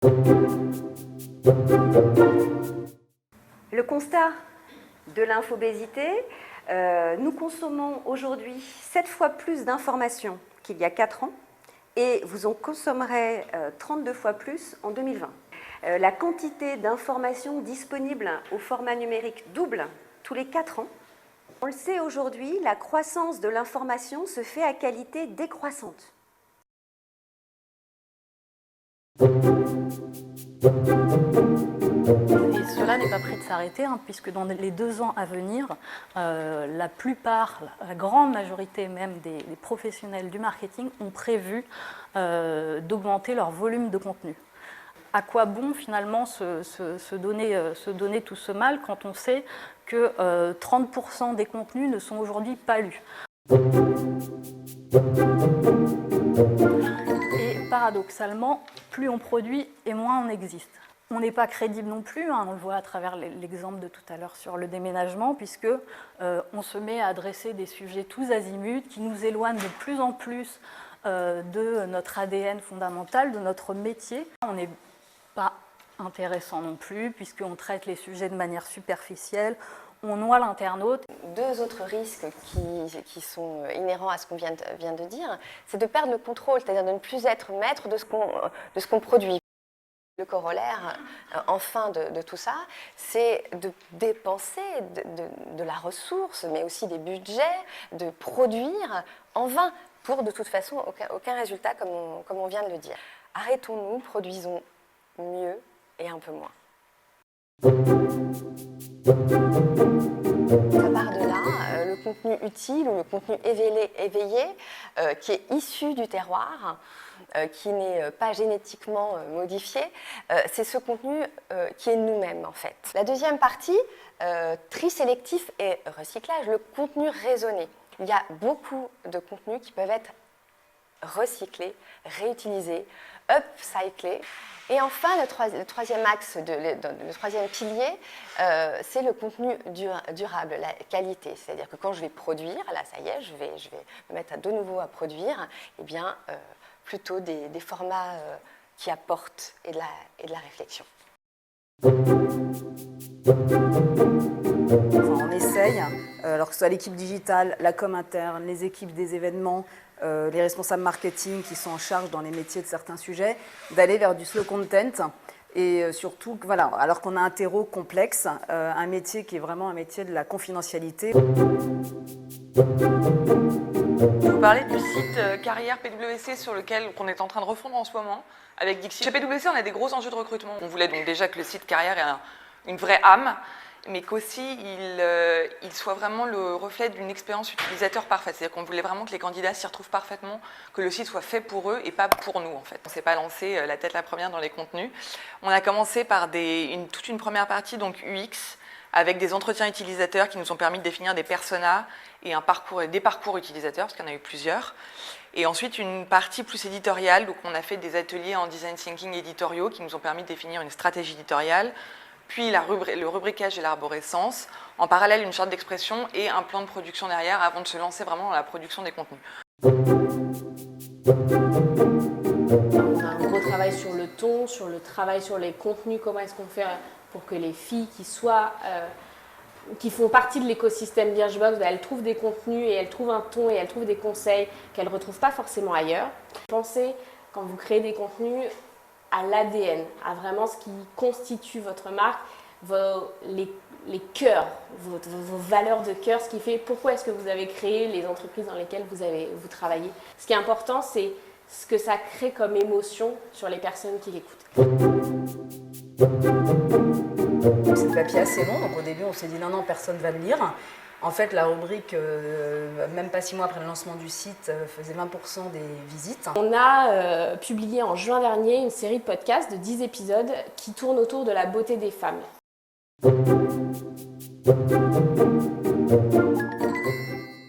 Le constat de l'infobésité, nous consommons aujourd'hui 7 fois plus d'informations qu'il y a 4 ans et vous en consommerez 32 fois plus en 2020. La quantité d'informations disponibles au format numérique double tous les 4 ans. On le sait aujourd'hui, la croissance de l'information se fait à qualité décroissante. Et cela n'est pas prêt de s'arrêter, puisque dans les 2 ans à venir, la grande majorité même des professionnels du marketing ont prévu d'augmenter leur volume de contenu. À quoi bon finalement se donner tout ce mal quand on sait que 30% des contenus ne sont aujourd'hui pas lus? Et paradoxalement, plus on produit et moins on existe. On n'est pas crédible non plus, on le voit à travers l'exemple de tout à l'heure sur le déménagement, puisque on se met à adresser des sujets tous azimuts qui nous éloignent de plus en plus de notre ADN fondamental, de notre métier. On n'est pas intéressant non plus, puisqu'on traite les sujets de manière superficielle, on noie l'internaute. 2 autres risques qui sont inhérents à ce qu'on vient de dire, c'est de perdre le contrôle, c'est-à-dire de ne plus être maître de ce qu'on produit. Le corollaire, enfin, de tout ça, c'est de dépenser de la ressource, mais aussi des budgets, de produire en vain, pour de toute façon aucun résultat, comme on vient de le dire. Arrêtons-nous, produisons mieux et un peu moins. Ça part de là, le contenu utile ou le contenu éveillé qui est issu du terroir, qui n'est pas génétiquement modifié, c'est ce contenu qui est nous-mêmes en fait. La deuxième partie, tri sélectif et recyclage, le contenu raisonné. Il y a beaucoup de contenus qui peuvent être recyclés, réutilisés, upcyclés. Et enfin, le troisième axe, le troisième pilier, c'est le contenu durable, la qualité. C'est-à-dire que quand je vais produire, là ça y est, je vais me mettre de nouveau à produire, eh bien, plutôt des formats qui apportent et de la réflexion. On essaye, alors que ce soit l'équipe digitale, la com interne, les équipes des événements, les responsables marketing qui sont en charge dans les métiers de certains sujets, d'aller vers du slow content et surtout, voilà, alors qu'on a un terreau complexe, un métier qui est vraiment un métier de la confidentialité. Je vais vous parler du site carrière PwC sur lequel on est en train de refondre en ce moment avec Dixit. Chez PwC, on a des gros enjeux de recrutement. On voulait donc déjà que le site carrière ait une vraie âme, mais qu'aussi il soit vraiment le reflet d'une expérience utilisateur parfaite. C'est-à-dire qu'on voulait vraiment que les candidats s'y retrouvent parfaitement, que le site soit fait pour eux et pas pour nous en fait. On ne s'est pas lancé la tête la première dans les contenus. On a commencé par toute une première partie, donc UX, avec des entretiens utilisateurs qui nous ont permis de définir des personas et des parcours utilisateurs, parce qu'il y en a eu plusieurs. Et ensuite, une partie plus éditoriale, donc on a fait des ateliers en design thinking éditoriaux qui nous ont permis de définir une stratégie éditoriale, puis le rubricage et l'arborescence, en parallèle une charte d'expression et un plan de production derrière avant de se lancer vraiment dans la production des contenus. On a un gros travail sur le ton, sur le travail sur les contenus, comment est-ce qu'on fait pour que les filles qui font partie de l'écosystème Birchbox, elles trouvent des contenus et elles trouvent un ton et elles trouvent des conseils qu'elles ne retrouvent pas forcément ailleurs. Pensez, quand vous créez des contenus, à l'ADN, à vraiment ce qui constitue votre marque, les cœurs, vos valeurs de cœur, ce qui fait pourquoi est-ce que vous avez créé les entreprises dans lesquelles vous travaillez. Ce qui est important, c'est ce que ça crée comme émotion sur les personnes qui l'écoutent. C'est le papier assez long, donc au début on s'est dit non, personne ne va le lire. En fait, la rubrique, même pas 6 mois après le lancement du site, faisait 20% des visites. On a publié en juin dernier une série de podcasts de 10 épisodes qui tournent autour de la beauté des femmes.